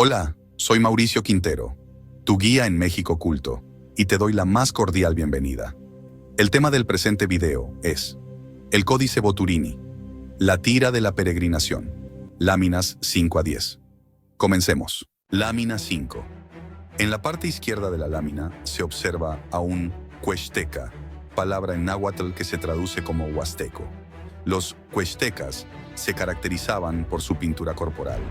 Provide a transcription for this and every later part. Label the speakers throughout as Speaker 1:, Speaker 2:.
Speaker 1: Hola, soy Mauricio Quintero, tu guía en México Culto, y te doy la más cordial bienvenida. El tema del presente video es el Códice Boturini, la tira de la peregrinación, láminas 5 a 10. Comencemos. Lámina 5. En la parte izquierda de la lámina se observa a un cuexteca, palabra en náhuatl que se traduce como huasteco. Los cuextecas se caracterizaban por su pintura corporal,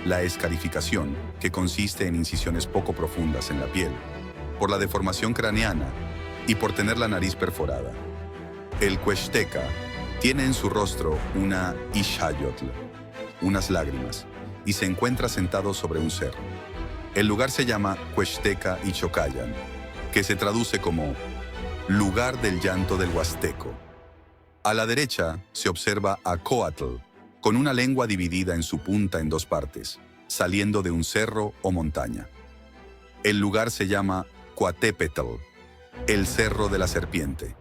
Speaker 1: la escarificación, que consiste en incisiones poco profundas en la piel, por la deformación craneana y por tener la nariz perforada. El cuexteca tiene en su rostro una ixayotl, unas lágrimas, y se encuentra sentado sobre un cerro. El lugar se llama Cuexteca Ixocayan, que se traduce como lugar del llanto del huasteco. A la derecha se observa a Coatl, con una lengua dividida en su punta en dos partes, saliendo de un cerro o montaña. El lugar se llama Coatepetl, el Cerro de la Serpiente,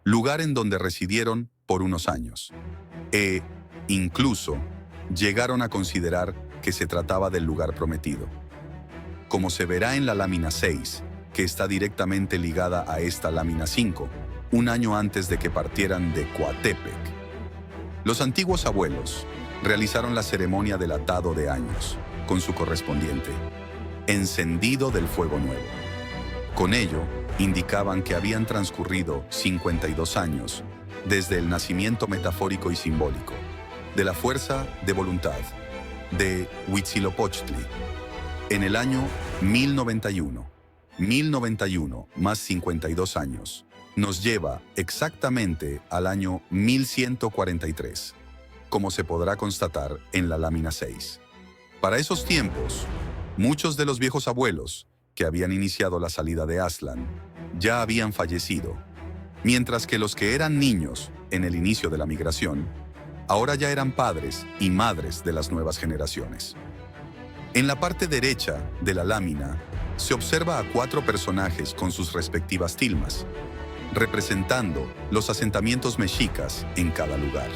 Speaker 1: lugar en donde residieron por unos años. Incluso, llegaron a considerar que se trataba del lugar prometido. Como se verá en la lámina 6, que está directamente ligada a esta lámina 5, un año antes de que partieran de Coatepec. Los antiguos abuelos realizaron la ceremonia del atado de años, con su correspondiente encendido del fuego nuevo. Con ello, indicaban que habían transcurrido 52 años desde el nacimiento metafórico y simbólico de la fuerza de voluntad de Huitzilopochtli. En el año 1091 más 52 años, nos lleva exactamente al año 1143, como se podrá constatar en la lámina 6. Para esos tiempos, muchos de los viejos abuelos que habían iniciado la salida de Aztlán ya habían fallecido, mientras que los que eran niños en el inicio de la migración, ahora ya eran padres y madres de las nuevas generaciones. En la parte derecha de la lámina se observa a 4 personajes con sus respectivas tilmas, representando los asentamientos mexicas en cada lugar,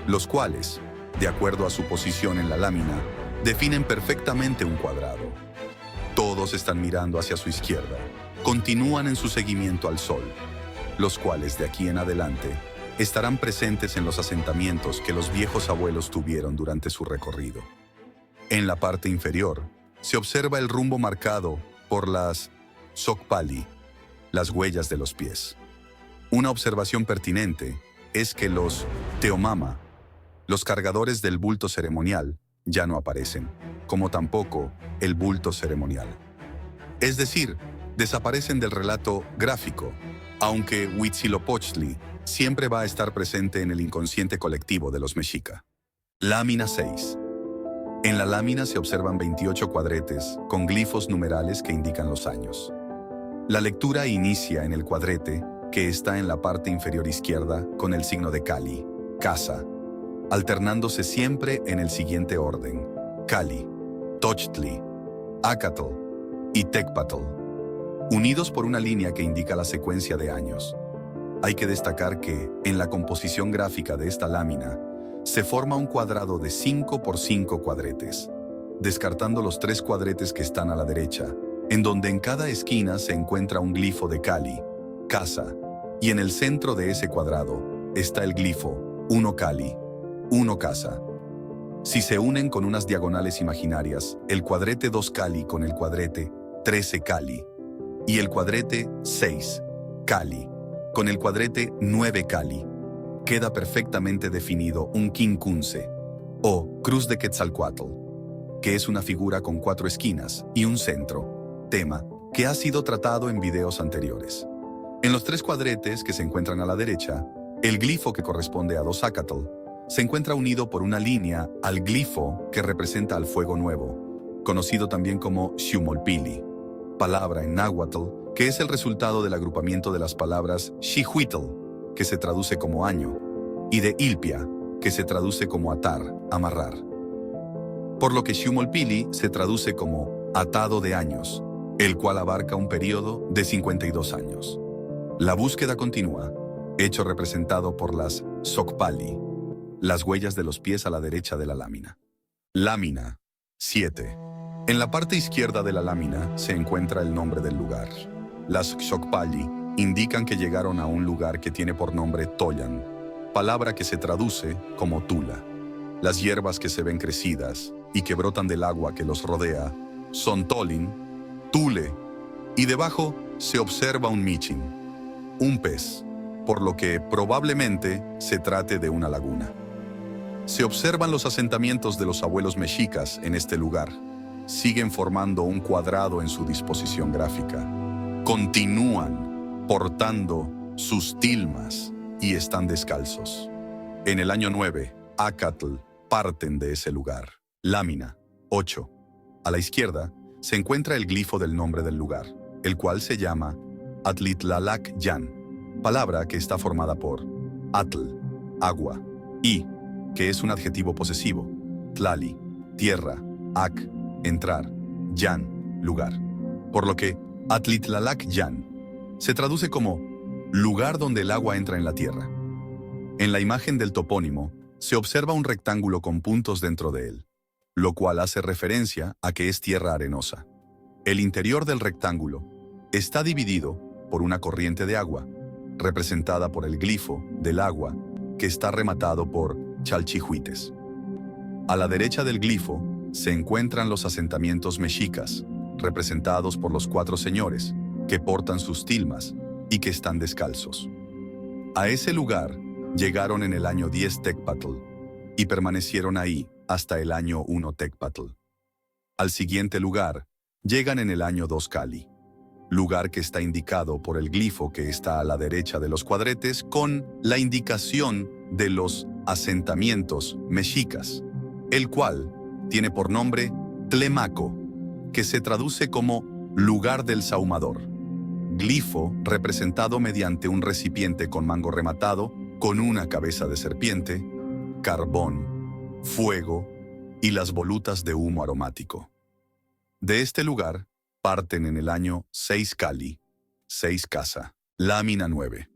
Speaker 1: los cuales, de acuerdo a su posición en la lámina, definen perfectamente un cuadrado. Todos están mirando hacia su izquierda, continúan en su seguimiento al sol, los cuales de aquí en adelante estarán presentes en los asentamientos que los viejos abuelos tuvieron durante su recorrido. En la parte inferior se observa el rumbo marcado por las Sokpali, las huellas de los pies. Una observación pertinente es que los Teomama, los cargadores del bulto ceremonial, ya no aparecen, como tampoco el bulto ceremonial. Es decir, desaparecen del relato gráfico, aunque Huitzilopochtli siempre va a estar presente en el inconsciente colectivo de los mexica. Lámina 6. En la lámina se observan 28 cuadretes con glifos numerales que indican los años. La lectura inicia en el cuadrete que está en la parte inferior izquierda con el signo de Cali, casa, alternándose siempre en el siguiente orden: Cali, Tochtli, Acatl y Tecpatl, unidos por una línea que indica la secuencia de años. Hay que destacar que, en la composición gráfica de esta lámina, se forma un cuadrado de 5 por 5 cuadretes, descartando los 3 cuadretes que están a la derecha, en donde en cada esquina se encuentra un glifo de Cali, casa, y en el centro de ese cuadrado está el glifo 1 Cali, 1 casa. Si se unen con unas diagonales imaginarias, el cuadrete 2 Cali con el cuadrete 13 Cali, y el cuadrete 6 Cali con el cuadrete 9 Cali, queda perfectamente definido un quincunce, o cruz de Quetzalcoatl, que es una figura con 4 esquinas y un centro, tema que ha sido tratado en videos anteriores. En los 3 cuadretes que se encuentran a la derecha, el glifo que corresponde a 2 Acatl se encuentra unido por una línea al glifo que representa al fuego nuevo, conocido también como Xiumolpili, palabra en náhuatl que es el resultado del agrupamiento de las palabras Xihuitl, que se traduce como año, y de Ilpia, que se traduce como atar, amarrar. Por lo que Xiumolpili se traduce como atado de años, el cual abarca un periodo de 52 años. La búsqueda continúa, hecho representado por las Sokpali, las huellas de los pies a la derecha de la lámina. Lámina 7. En la parte izquierda de la lámina se encuentra el nombre del lugar. Las Xocpali indican que llegaron a un lugar que tiene por nombre Toyan, palabra que se traduce como Tula. Las hierbas que se ven crecidas y que brotan del agua que los rodea son Tolin, Tule, y debajo se observa un michin, un pez, por lo que probablemente se trate de una laguna. Se observan los asentamientos de los abuelos mexicas en este lugar. Siguen formando un cuadrado en su disposición gráfica. Continúan portando sus tilmas y están descalzos. En el año 9, Acatl parten de ese lugar. Lámina 8. A la izquierda se encuentra el glifo del nombre del lugar, el cual se llama Atlitlalac Yan, palabra que está formada por Atl, agua, y, que es un adjetivo posesivo, Tlali, tierra, Ac, entrar, Yan, lugar. Por lo que Atlitlalac Yan se traduce como lugar donde el agua entra en la tierra. En la imagen del topónimo se observa un rectángulo con puntos dentro de él, lo cual hace referencia a que es tierra arenosa. El interior del rectángulo está dividido por una corriente de agua, representada por el glifo del agua, que está rematado por chalchihuites. A la derecha del glifo se encuentran los asentamientos mexicas, representados por los 4 señores, que portan sus tilmas y que están descalzos. A ese lugar llegaron en el año 10 Tecpatl y permanecieron ahí hasta el año 1 Tecpatl. Al siguiente lugar llegan en el año 2 Cali, lugar que está indicado por el glifo que está a la derecha de los cuadretes con la indicación de los asentamientos mexicas, el cual tiene por nombre Tlemaco, que se traduce como lugar del sahumador. Glifo representado mediante un recipiente con mango rematado, con una cabeza de serpiente, carbón, fuego y las volutas de humo aromático. De este lugar parten en el año 6 Cali, 6 Casa, lámina 9.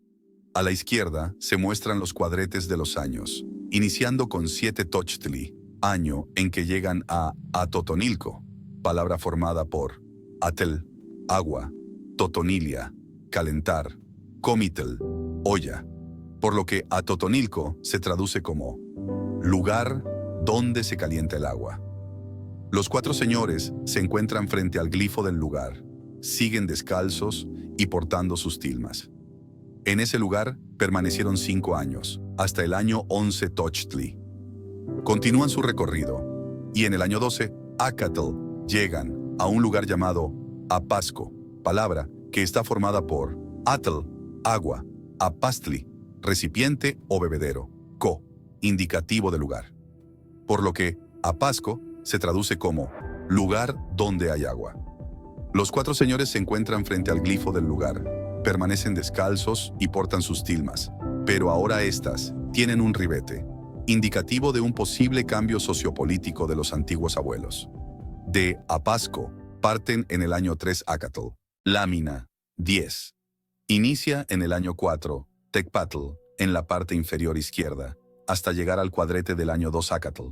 Speaker 1: A la izquierda se muestran los cuadretes de los años, iniciando con 7 Tochtli, año en que llegan a Atotonilco, palabra formada por Atel, agua, Totonilia, calentar, Comitl, olla, por lo que Atotonilco se traduce como lugar donde se calienta el agua. Los 4 señores se encuentran frente al glifo del lugar, siguen descalzos y portando sus tilmas. En ese lugar permanecieron 5 años, hasta el año 11 Tochtli. Continúan su recorrido, y en el año 12, Acatl llegan a un lugar llamado Apasco, palabra que está formada por Atl, agua, Apastli, recipiente o bebedero, Co, indicativo de lugar. Por lo que Apasco se traduce como lugar donde hay agua. Los 4 señores se encuentran frente al glifo del lugar, permanecen descalzos y portan sus tilmas, pero ahora estas tienen un ribete, indicativo de un posible cambio sociopolítico de los antiguos abuelos. De Apasco parten en el año 3 Acatl, lámina 10. Inicia en el año 4 Tecpatl, en la parte inferior izquierda, hasta llegar al cuadrete del año 2 Acatl,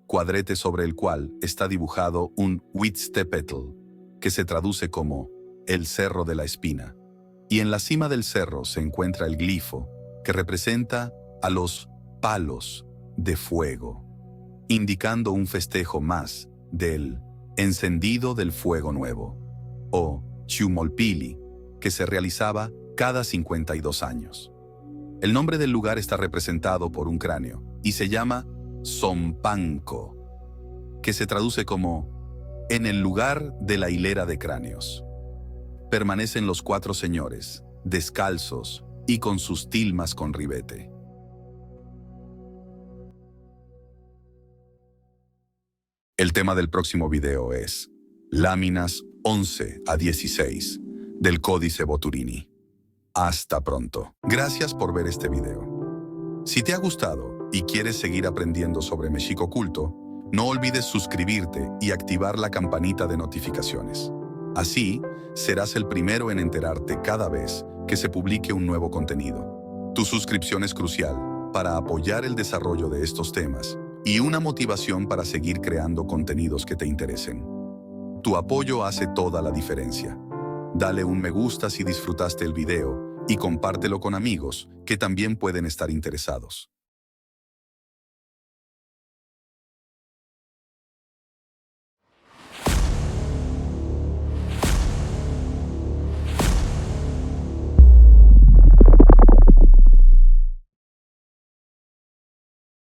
Speaker 1: cuadrete sobre el cual está dibujado un Huitztepetl, que se traduce como el Cerro de la Espina. Y en la cima del cerro se encuentra el glifo, que representa a los palos de fuego, indicando un festejo más del encendido del fuego nuevo, o Chumolpili, que se realizaba cada 52 años. El nombre del lugar está representado por un cráneo y se llama Zompanco, que se traduce como en el lugar de la hilera de cráneos. Permanecen los 4 señores, descalzos y con sus tilmas con ribete. El tema del próximo video es láminas 11 a 16 del Códice Boturini. Hasta pronto. Gracias por ver este video. Si te ha gustado y quieres seguir aprendiendo sobre México Oculto, no olvides suscribirte y activar la campanita de notificaciones. Así, serás el primero en enterarte cada vez que se publique un nuevo contenido. Tu suscripción es crucial para apoyar el desarrollo de estos temas y una motivación para seguir creando contenidos que te interesen. Tu apoyo hace toda la diferencia. Dale un me gusta si disfrutaste el video y compártelo con amigos que también pueden estar interesados.